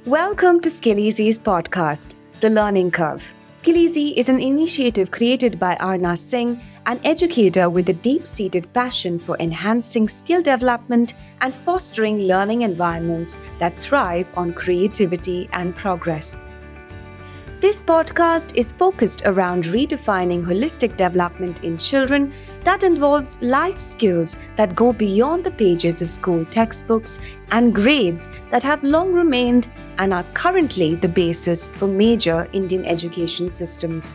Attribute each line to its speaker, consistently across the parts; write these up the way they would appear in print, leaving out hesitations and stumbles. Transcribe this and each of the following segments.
Speaker 1: Welcome to SkilliZee's podcast, The Learning Curve. SkilliZee is an initiative created by Arna Singh, an educator with a deep-seated passion for enhancing skill development and fostering learning environments that thrive on creativity and progress. This podcast is focused around redefining holistic development in children that involves life skills that go beyond the pages of school textbooks and grades that have long remained and are currently the basis for major Indian education systems.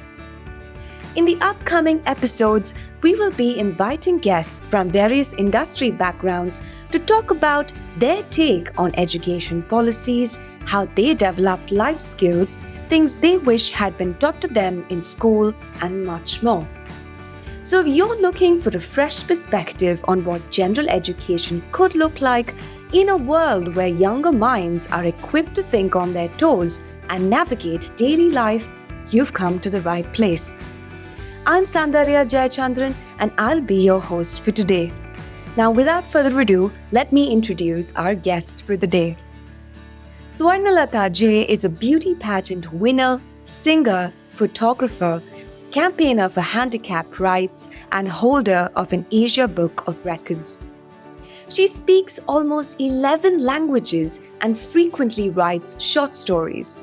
Speaker 1: In the upcoming episodes, we will be inviting guests from various industry backgrounds to talk about their take on education policies, how they developed life skills, things they wish had been taught to them in school, and much more. So if you're looking for a fresh perspective on what general education could look like in a world where younger minds are equipped to think on their toes and navigate daily life, you've come to the right place. I'm Soundarya Jayachandran and I'll be your host for today. Now, without further ado, let me introduce our guest for the day. Swarnalatha J is a beauty pageant winner, singer, photographer, campaigner for handicap rights, and holder of an Asia Book of Records. She speaks almost 11 languages and frequently writes short stories.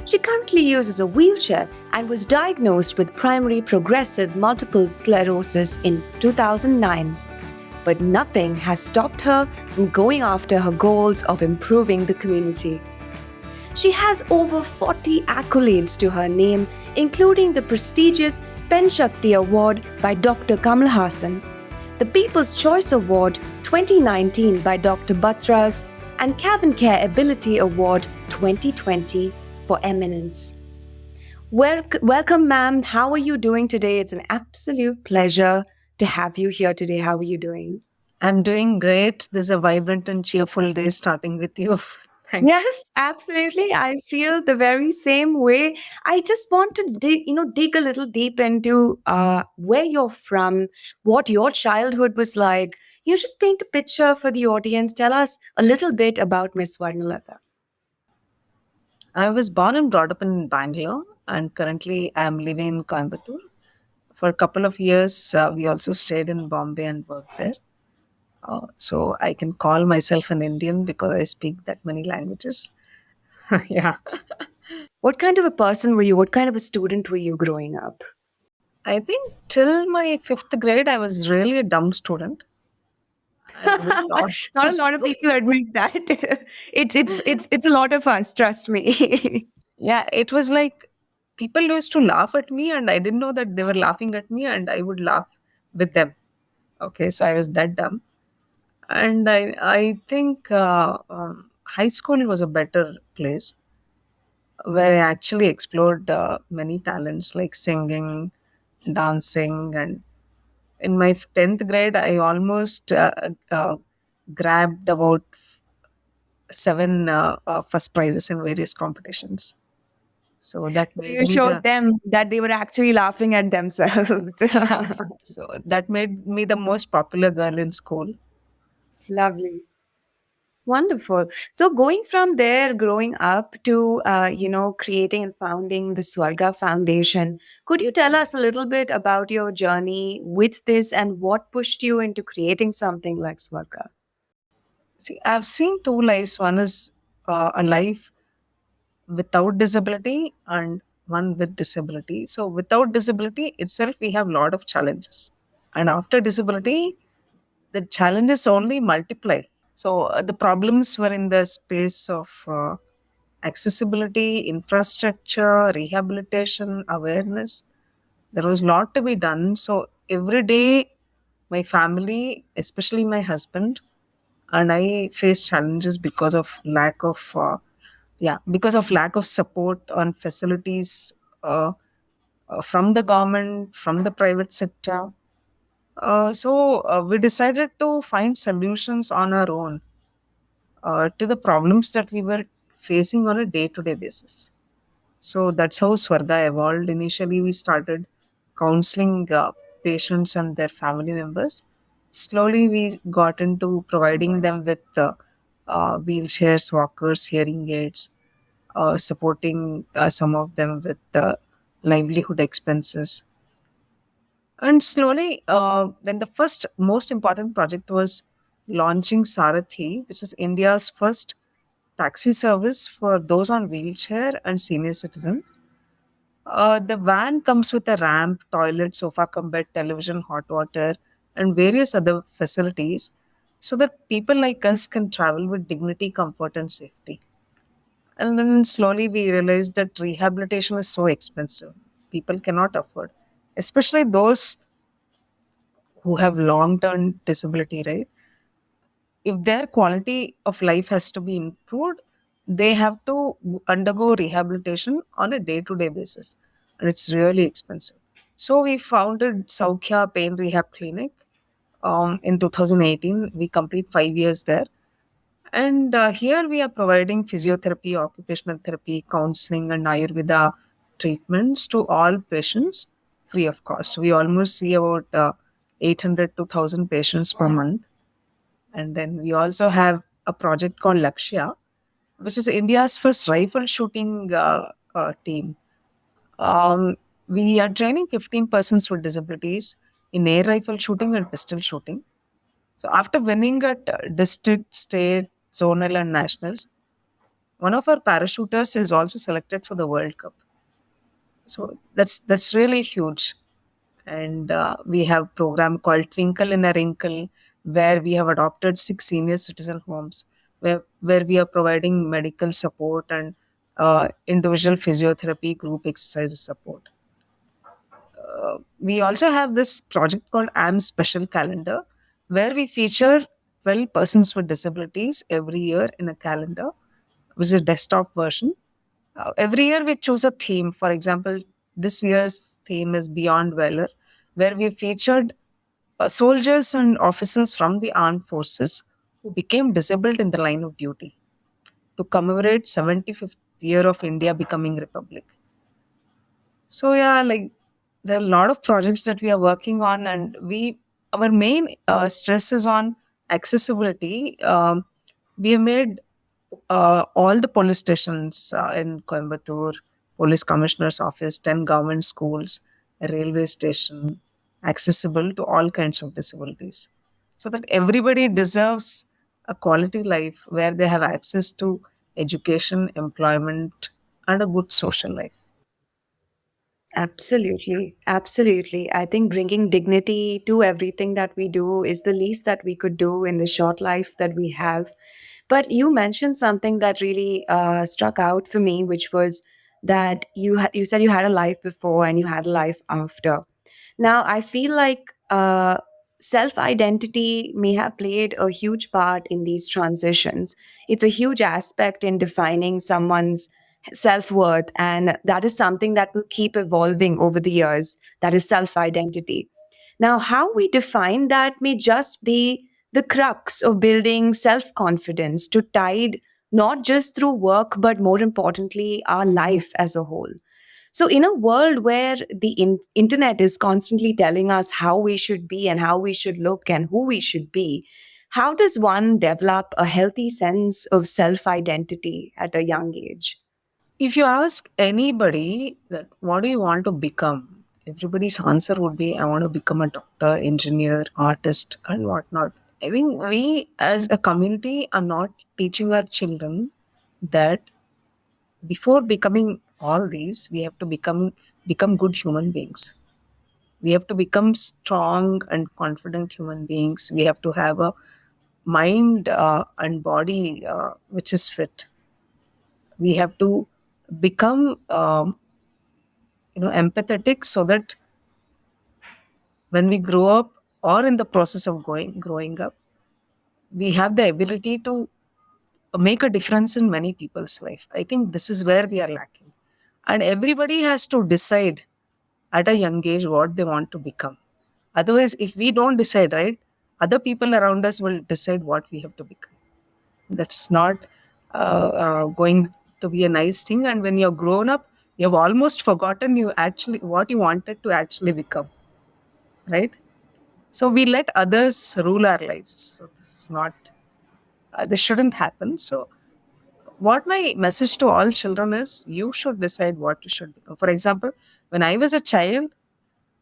Speaker 1: She currently uses a wheelchair and was diagnosed with Primary Progressive Multiple Sclerosis in 2009. But nothing has stopped her from going after her goals of improving the community. She has over 40 accolades to her name, including the prestigious Penn Sakthi Award by Dr. Kamal Hassan, the People's Choice Award 2019 by Dr. Batra's, and Cavinkare Ability Award 2020 for Eminence. Welcome, ma'am. How are you doing today? It's an absolute pleasure to have you here today. How are you doing?
Speaker 2: I'm doing great. This is a vibrant and cheerful day starting with you. Thank you.
Speaker 1: Yes, absolutely. I feel the very same way. I just want to dig a little deep into where you're from, what your childhood was like. Just paint a picture for the audience. Tell us a little bit about Miss Swarnalatha.
Speaker 2: I was born and brought up in Bangalore, and currently I'm living in Coimbatore. For a couple of years, we also stayed in Bombay and worked there. So I can call myself an Indian because I speak that many languages. Yeah.
Speaker 1: What kind of a person were you? What kind of a student were you growing up?
Speaker 2: I think till my fifth grade, I was really a dumb student. I would not.
Speaker 1: Not a lot of people admit that. It's a lot of us, trust me.
Speaker 2: Yeah, it was like people used to laugh at me, and I didn't know that they were laughing at me, and I would laugh with them. Okay, so I was that dumb. And I think high school was a better place where I actually explored many talents like singing, dancing, and in my 10th grade, I almost grabbed about seven first prizes in various competitions. So that
Speaker 1: So
Speaker 2: made
Speaker 1: you
Speaker 2: me
Speaker 1: showed
Speaker 2: the
Speaker 1: them that they were actually laughing at themselves.
Speaker 2: so that made me the most popular girl in school.
Speaker 1: Lovely. Wonderful. So going from there, growing up to, creating and founding the Swarga Foundation, could you tell us a little bit about your journey with this and what pushed you into creating something like Swarga?
Speaker 2: See, I've seen two lives. One is a life without disability and one with disability. So without disability itself, we have a lot of challenges. And after disability, the challenges only multiply. So the problems were in the space of accessibility, infrastructure, rehabilitation, awareness. There was a lot to be done. So every day, my family, especially my husband, and I face challenges because of lack of support on facilities from the government, from the private sector. So we decided to find solutions on our own to the problems that we were facing on a day-to-day basis. So that's how Swarga evolved. Initially, we started counseling patients and their family members. Slowly, we got into providing them with wheelchairs, walkers, hearing aids. supporting some of them with livelihood expenses. And slowly, then the first most important project was launching Sarathi, which is India's first taxi service for those on wheelchair and senior citizens. The van comes with a ramp, toilet, sofa cum bed, television, hot water, and various other facilities so that people like us can travel with dignity, comfort, and safety. And then slowly we realized that rehabilitation is so expensive. People cannot afford, especially those who have long term disability, right? If their quality of life has to be improved, they have to undergo rehabilitation on a day to day basis. And it's really expensive. So we founded Saukhya Pain Rehab Clinic in 2018. We complete 5 years there. And here we are providing physiotherapy, occupational therapy, counseling, and Ayurveda treatments to all patients free of cost. We almost see about 800 to 1,000 patients per month. And then we also have a project called Lakshya, which is India's first rifle shooting team. Um, we are training 15 persons with disabilities in air rifle shooting and pistol shooting. So after winning at district, state, zonal, and nationals, one of our parachuters is also selected for the World Cup. So that's really huge. And we have program called Twinkle in a Wrinkle, where we have adopted 6 senior citizen homes, where we are providing medical support and individual physiotherapy, group exercises support. We also have this project called AM Special Calendar, where we feature 12 persons with disabilities every year in a calendar, which is a desktop version. Every year we choose a theme. For example, this year's theme is Beyond Valor, where we featured soldiers and officers from the armed forces who became disabled in the line of duty to commemorate 75th year of India becoming republic. So yeah, like there are a lot of projects that we are working on, and we our main stress is on accessibility. We have made all the police stations in Coimbatore, police commissioner's office, 10 government schools, a railway station, accessible to all kinds of disabilities, so that everybody deserves a quality life where they have access to education, employment, and a good social life.
Speaker 1: Absolutely. Absolutely. I think bringing dignity to everything that we do is the least that we could do in the short life that we have. But you mentioned something that really struck out for me, which was that you said you had a life before and you had a life after. Now, I feel like self identity may have played a huge part in these transitions. It's a huge aspect in defining someone's self worth, and that is something that will keep evolving over the years. That is self identity. Now, how we define that may just be the crux of building self confidence to tide not just through work, but more importantly, our life as a whole. So, in a world where the internet is constantly telling us how we should be and how we should look and who we should be, how does one develop a healthy sense of self identity at a young age?
Speaker 2: If you ask anybody that what do you want to become, everybody's answer would be I want to become a doctor, engineer, artist, and whatnot. I think we as a community are not teaching our children that before becoming all these, we have to become good human beings. We have to become strong and confident human beings. We have to have a mind and body which is fit. We have to become empathetic so that when we grow up or in the process of growing up, we have the ability to make a difference in many people's life. I think this is where we are lacking, and everybody has to decide at a young age what they want to become. Otherwise, if we don't decide, right, other people around us will decide what we have to become. That's not going to be a nice thing, and when you're grown up, you've almost forgotten you actually what you wanted to actually become, right? So we let others rule our lives. So this is not, this shouldn't happen. So what my message to all children is, you should decide what you should become. For example, when I was a child,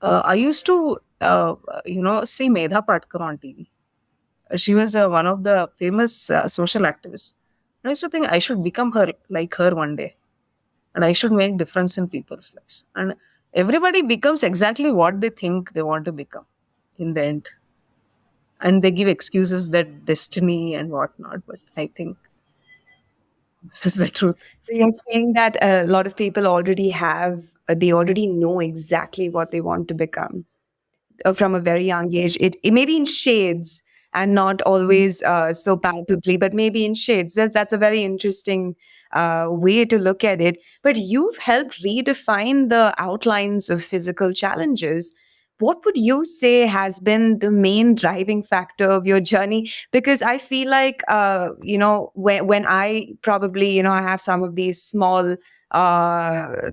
Speaker 2: I used to, see Medha Patkar on TV. She was one of the famous social activists. And I used to think I should become her, like her one day, and I should make difference in people's lives. And everybody becomes exactly what they think they want to become in the end, and they give excuses that destiny and whatnot. But I think this is the truth.
Speaker 1: So you're saying that a lot of people already have, they already know exactly what they want to become from a very young age. It may be in shades and not always so palpably, but maybe in shades. That's a very interesting way to look at it. But you've helped redefine the outlines of physical challenges. What would you say has been the main driving factor of your journey? Because I feel like, when I probably, I have some of these small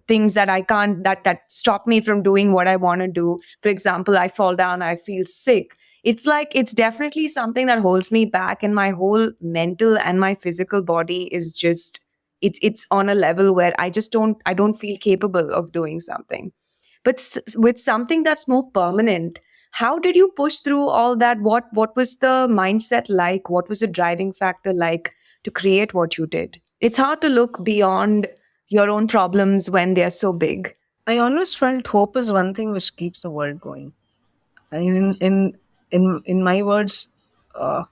Speaker 1: things that I can't, that stop me from doing what I want to do. For example, I fall down, I feel sick. It's like it's definitely something that holds me back, and my whole mental and my physical body is just, it's on a level where I don't feel capable of doing something. But with something that's more permanent, how did you push through all that? What was the mindset like? What was the driving factor like to create what you did? It's hard to look beyond your own problems when they're so big.
Speaker 2: I always felt hope is one thing which keeps the world going. I mean, in my words, uh,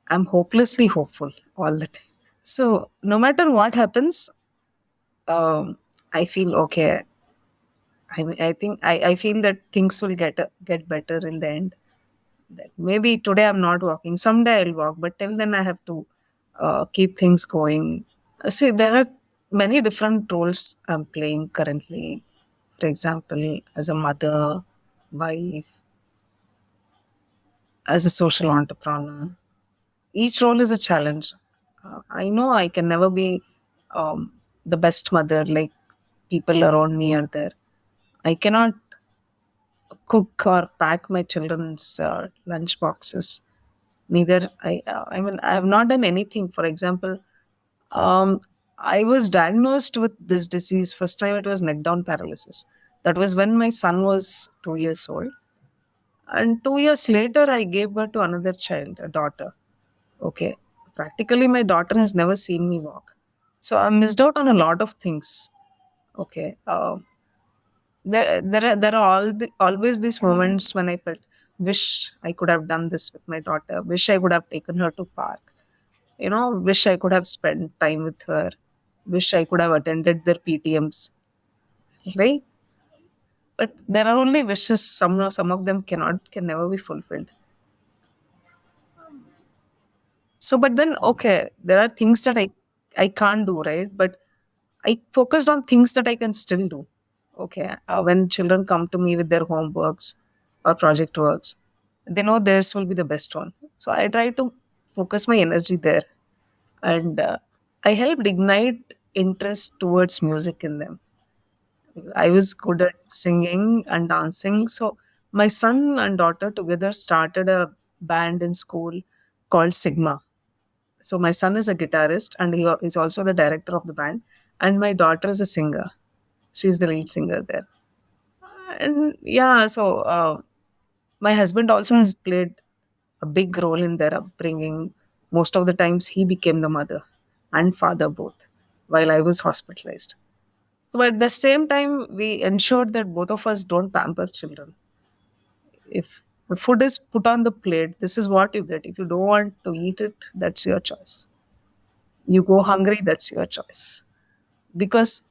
Speaker 2: I'm hopelessly hopeful all the time. So no matter what happens, I feel okay. I think I feel that things will get better in the end. That maybe today I'm not walking, someday I'll walk, but till then I have to keep things going. See, there are many different roles I'm playing currently. For example, as a mother, wife, as a social entrepreneur. Each role is a challenge. I know I can never be the best mother like people around me are there. I cannot cook or pack my children's lunch boxes. Neither I mean, I have not done anything. For example, um, I was diagnosed with this disease. First time it was neck down paralysis. That was when my son was 2 years old. And 2 years later, I gave birth to another child, a daughter. Okay. Practically, my daughter has never seen me walk. So I missed out on a lot of things. Okay. There are always these moments when I felt, wish I could have done this with my daughter. Wish I could have taken her to park. Wish I could have spent time with her. Wish I could have attended their PTMs. Right? But there are only wishes. Some of them can never be fulfilled. So, but then, okay, there are things that I can't do, right? But I focused on things that I can still do. Okay, when children come to me with their homeworks or project works, they know theirs will be the best one. So I try to focus my energy there, and I helped ignite interest towards music in them. I was good at singing and dancing, so my son and daughter together started a band in school called Sigma. So my son is a guitarist and he is also the director of the band, and my daughter is a singer. She's the lead singer there. And yeah, so my husband also has played a big role in their upbringing. Most of the times he became the mother and father both while I was hospitalized. But at the same time, we ensured that both of us don't pamper children. If the food is put on the plate, this is what you get. If you don't want to eat it, that's your choice. You go hungry, that's your choice. Because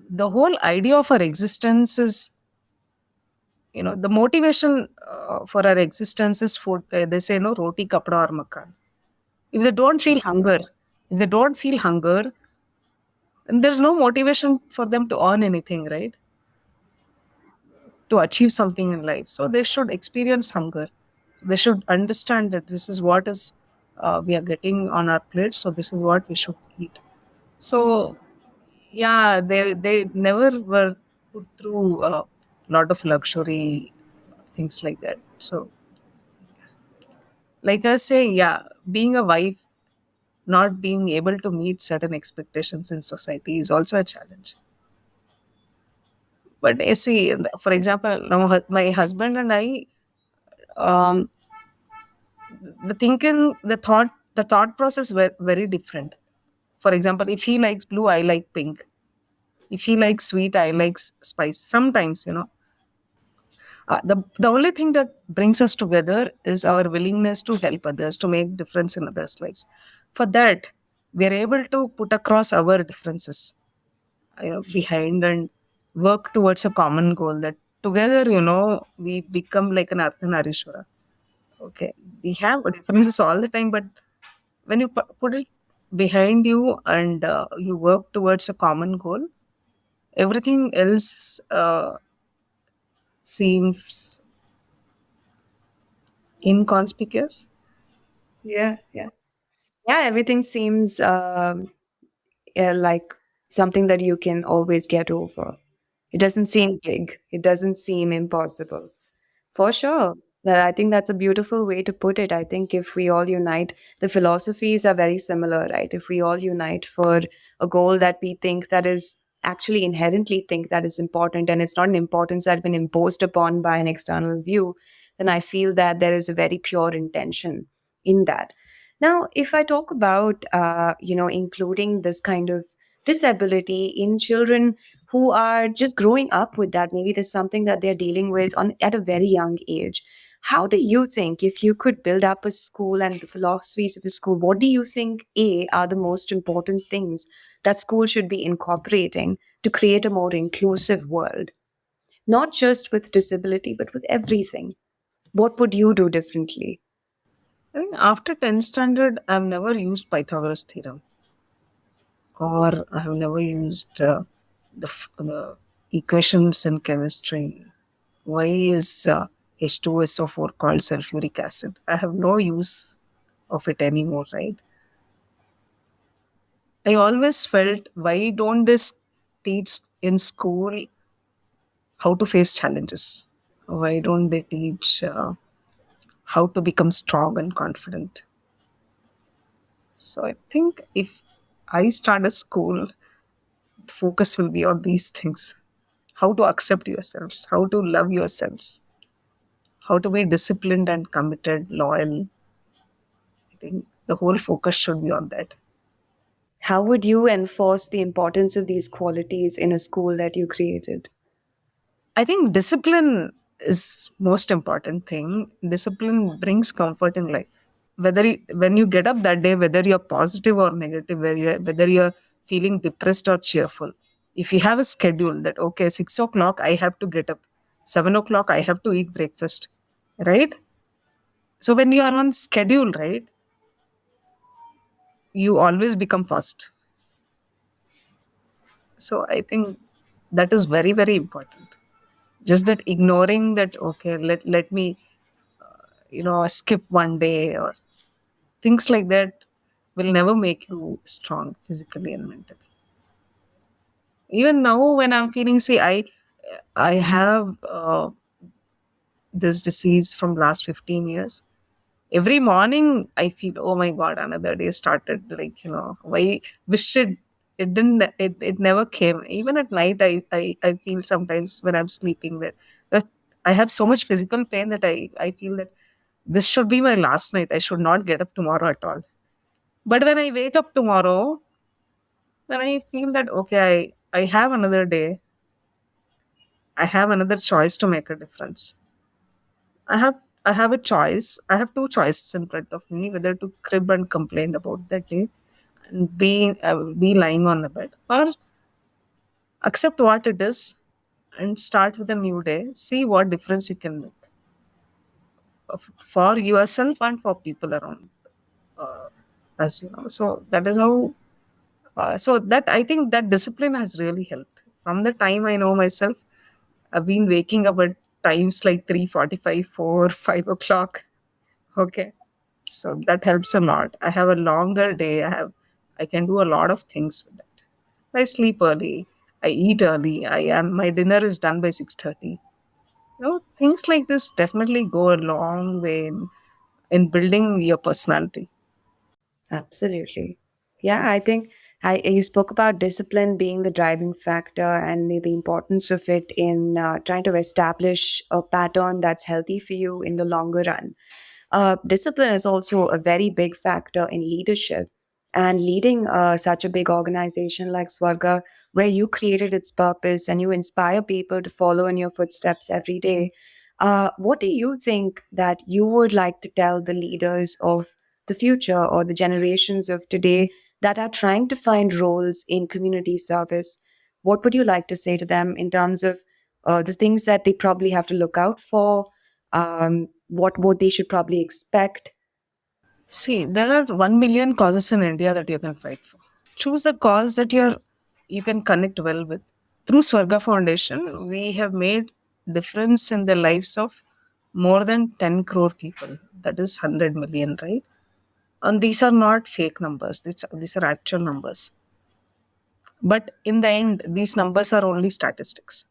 Speaker 2: the whole idea of our existence is, the motivation for our existence is food. They say, no, roti, kapda, or makan. If they don't feel hunger, if they don't feel hunger, then there's no motivation for them to earn anything, right? To achieve something in life. So they should experience hunger. They should understand that this is what is we are getting on our plate. So this is what we should eat. So yeah, they never were put through a lot of luxury things like that. So like I was saying, yeah, being a wife, not being able to meet certain expectations in society is also a challenge. But I see, for example, now my husband and I, um, the thought process were very different. For example, if he likes blue, I like pink. If he likes sweet, I like spice. Sometimes, the only thing that brings us together is our willingness to help others, to make difference in others' lives. For that, we are able to put across our differences, behind, and work towards a common goal. That together, we become like an Ardhanarishwara. Okay, we have differences all the time, but when you put it behind you and you work towards a common goal, everything else seems inconspicuous.
Speaker 1: Yeah, yeah. Yeah, everything seems like something that you can always get over. It doesn't seem big. It doesn't seem impossible. For sure. That I think that's a beautiful way to put it. I think if we all unite, the philosophies are very similar, right? If we all unite for a goal that we think that is actually inherently think that is important, and it's not an importance that's been imposed upon by an external view, then I feel that there is a very pure intention in that. Now, if I talk about, including this kind of disability in children who are just growing up with that, maybe there's something that they're dealing with at a very young age. How do you think, if you could build up a school and the philosophies of a school, what do you think are the most important things that school should be incorporating to create a more inclusive world, not just with disability but with everything? What would you do differently?
Speaker 2: I think after 10th standard, I've never used Pythagoras theorem, or I have never used the equations in chemistry. Why is H2SO4 called sulfuric acid? I have no use of it anymore, right? I always felt, why don't this teach in school how to face challenges? Why don't they teach how to become strong and confident? So I think if I start a school, the focus will be on these things: how to accept yourselves, how to love yourselves, how to be disciplined and committed, loyal. I think the whole focus should be on that.
Speaker 1: How would you enforce the importance of these qualities in a school that you created?
Speaker 2: I think discipline is most important thing. Discipline brings comfort in life. When you get up that day, whether you're positive or negative, whether you're feeling depressed or cheerful, if you have a schedule that, okay, 6 o'clock I have to get up, 7 o'clock I have to eat breakfast, right? So when you are on schedule, right, you always become fast. So I think that is very, very important. Just that ignoring that, okay, let me skip one day or things like that will never make you strong physically and mentally. Even now when I'm feeling, see, I have this disease from last 15 years. Every morning I feel, oh my god, another day started, like, why wish it never came. Even at night, I feel sometimes when I'm sleeping that I have so much physical pain that I feel that this should be my last night. I should not get up tomorrow at all. But when I wake up tomorrow, then I feel that, okay, I have another day. I have another choice to make a difference. I have a choice. I have two choices in front of me: whether to crib and complain about that day and be lying on the bed, or accept what it is and start with a new day. See what difference you can make for yourself and for people around us. So that is how. So that I think that discipline has really helped. From the time I know myself, I've been waking up at times like 3:45, 4, 5 o'clock. Okay. So that helps a lot. I have a longer day. I can do a lot of things with that. I sleep early. I eat early. My dinner is done by 6:30. Things like this definitely go a long way in building your personality.
Speaker 1: Absolutely. Yeah, I think you spoke about discipline being the driving factor and the importance of it in trying to establish a pattern that's healthy for you in the longer run. Discipline is also a very big factor in leadership. And leading such a big organization like Swarga, where you created its purpose and you inspire people to follow in your footsteps every day, what do you think that you would like to tell the leaders of the future or the generations of today that are trying to find roles in community service? What would you like to say to them in terms of the things that they probably have to look out for? What they should probably expect?
Speaker 2: See, there are 1 million causes in India that you can fight for. Choose the cause that you can connect well with. Through Swarga Foundation, we have made difference in the lives of more than 10 crore people. That is 100 million, right? And these are not fake numbers. These are actual numbers. But in the end, these numbers are only statistics.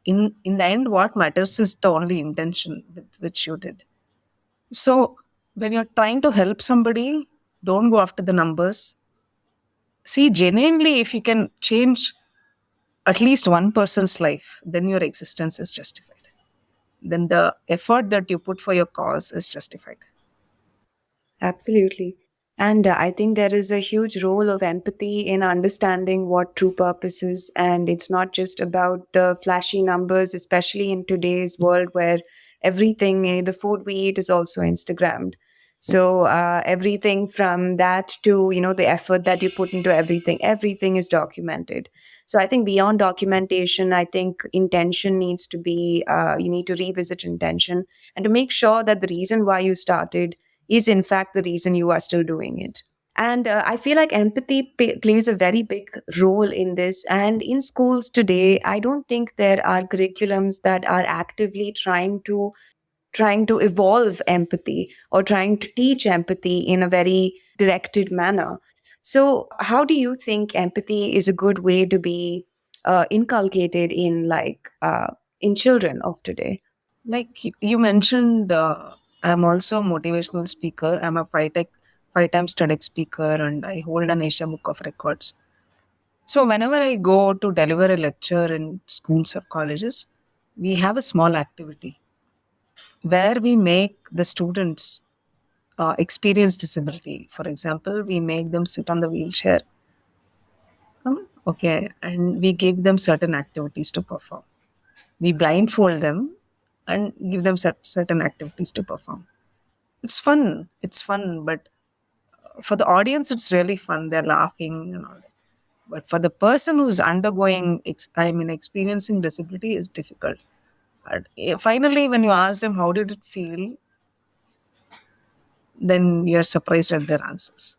Speaker 2: In the end, what matters is the only intention with which you did. So when you're trying to help somebody, don't go after the numbers. See, genuinely, if you can change at least one person's life, then your existence is justified. Then the effort that you put for your cause is justified.
Speaker 1: Absolutely. And I think there is a huge role of empathy in understanding what true purpose is. And it's not just about the flashy numbers, especially in today's world where everything, the food we eat is also Instagrammed. So everything from that to, the effort that you put into everything is documented. So I think beyond documentation, I think intention needs to be, you need to revisit intention and to make sure that the reason why you started is in fact the reason you are still doing it. And I feel like empathy plays a very big role in this. And in schools today, I don't think there are curriculums that are actively trying to evolve empathy or trying to teach empathy in a very directed manner. So, how do you think empathy is a good way to be inculcated in children of today?
Speaker 2: Like you mentioned, I'm also a motivational speaker. I'm a five-time TEDx speaker, and I hold an Asia Book of Records. So whenever I go to deliver a lecture in schools or colleges, we have a small activity where we make the students experience disability. For example, we make them sit on the wheelchair, okay, and we give them certain activities to perform. We blindfold them and give them certain activities to perform. It's fun. It's fun, but for the audience, it's really fun. They're laughing and all that. But for the person who's undergoing, experiencing disability is difficult. And finally, when you ask them how did it feel, then you're surprised at their answers.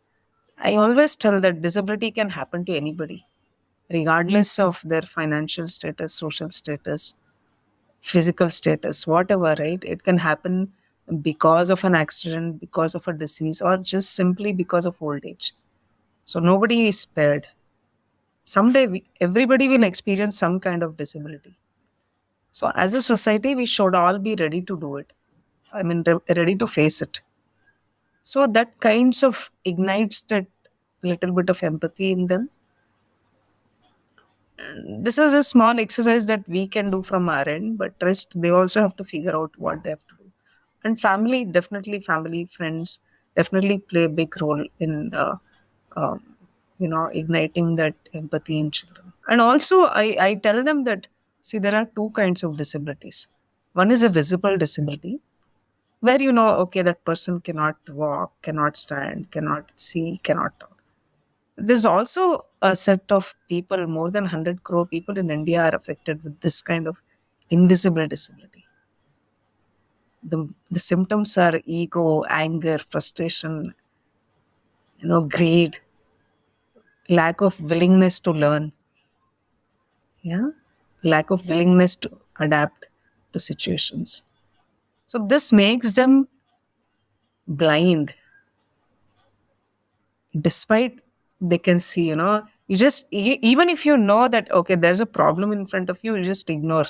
Speaker 2: I always tell that disability can happen to anybody, regardless of their financial status, social status, physical status, whatever, right? It can happen because of an accident, because of a disease, or just simply because of old age. So nobody is spared. Someday everybody will experience some kind of disability. So as a society, we should all be ready to do it. Ready to face it. So that kinds of ignites that little bit of empathy in them. This is a small exercise that we can do from our end, but rest they also have to figure out what they have to do. And family, friends definitely play a big role in igniting that empathy in children. And also, I tell them that see there are two kinds of disabilities. One is a visible disability, where okay, that person cannot walk, cannot stand, cannot see, cannot talk. There's also a set of people, more than 100 crore people in India are affected with this kind of invisible disability. The symptoms are ego, anger, frustration, greed, lack of willingness to learn, yeah, lack of willingness to adapt to situations. So this makes them blind, despite they can see, you just even if you know that okay, there's a problem in front of you, you just ignore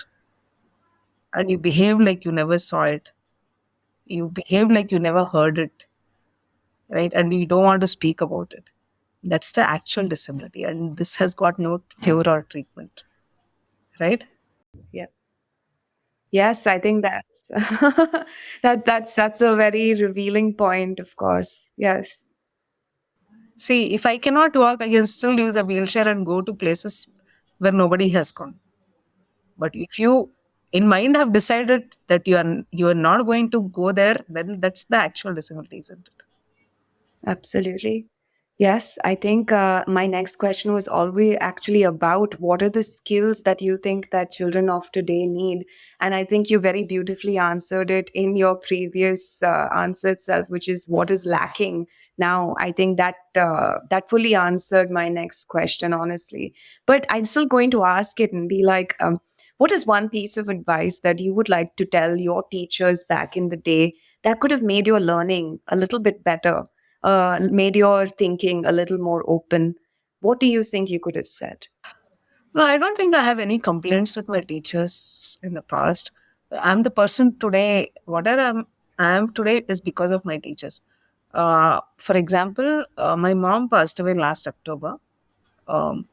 Speaker 2: and you behave like you never saw it. You behave like you never heard it. right? And you don't want to speak about it. That's the actual disability, and this has got no cure or treatment, right?
Speaker 1: Yeah. Yes, I think that's that's a very revealing point, of course. Yes.
Speaker 2: See, if I cannot walk, I can still use a wheelchair and go to places where nobody has gone. But if you in mind have decided that you are not going to go there, then that's the actual disability, isn't it?
Speaker 1: Absolutely. Yes, I think my next question was always actually about what are the skills that you think that children of today need, and I think you very beautifully answered it in your previous answer itself, which is what is lacking now. I think that that fully answered my next question, honestly. But I'm still going to ask it and be like, what is one piece of advice that you would like to tell your teachers back in the day that could have made your learning a little bit better? Made your thinking a little more open? What do you think you could have said?
Speaker 2: No, I don't think I have any complaints with my teachers in the past. I'm the person today, whatever I am today is because of my teachers. For example, my mom passed away last October. Um,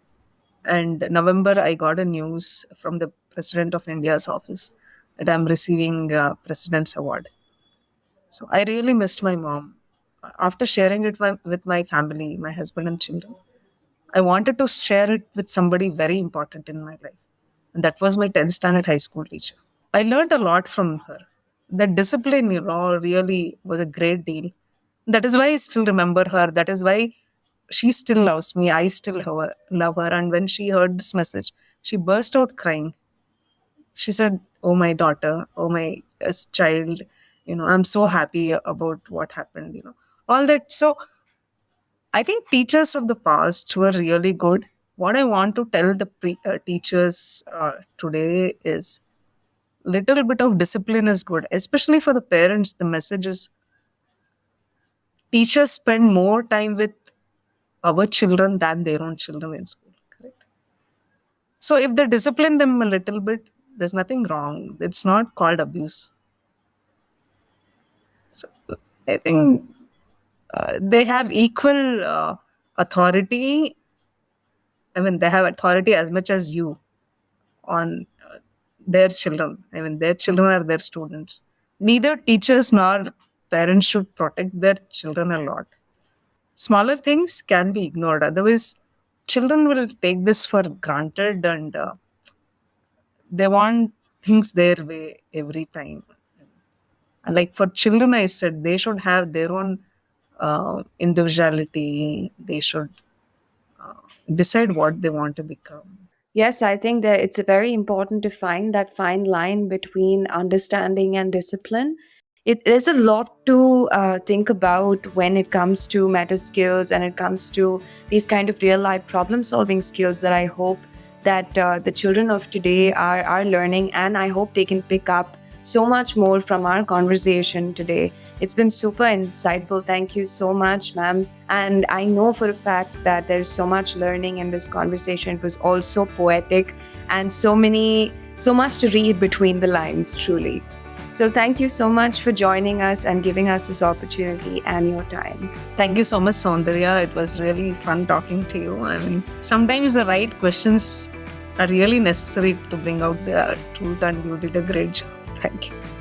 Speaker 2: and November, I got a news from the President of India's office that I'm receiving President's Award. So I really missed my mom. After sharing it with my family, my husband and children, I wanted to share it with somebody very important in my life. And that was my 10th standard high school teacher. I learned a lot from her. That discipline, really was a great deal. That is why I still remember her. That is why she still loves me. I still love her. And when she heard this message, she burst out crying. She said, "Oh, my daughter, oh, my child, I'm so happy about what happened, all that." So I think teachers of the past were really good. What I want to tell the teachers today is little bit of discipline is good, especially for the parents. The message is teachers spend more time with our children than their own children in school. Correct. So if they discipline them a little bit, there's nothing wrong. It's not called abuse. So I think they have equal authority. I mean, they have authority as much as you on their children. I mean, their children are their students. Neither teachers nor parents should protect their children a lot. Smaller things can be ignored. Otherwise, children will take this for granted and they want things their way every time. And like for children, I said they should have their own individuality. They should decide what they want to become.
Speaker 1: Yes, I think that it's very important to find that fine line between understanding and discipline. There's a lot to think about when it comes to meta skills and it comes to these kind of real life problem solving skills that I hope that the children of today are learning, and I hope they can pick up so much more from our conversation today. It's been super insightful. Thank you so much, ma'am. And I know for a fact that there's so much learning in this conversation. It was also poetic and so much to read between the lines, truly. So thank you so much for joining us and giving us this opportunity and your time.
Speaker 2: Thank you so much, Soundarya. It was really fun talking to you. I mean, sometimes the right questions are really necessary to bring out the truth, and you did a great job. Thank you.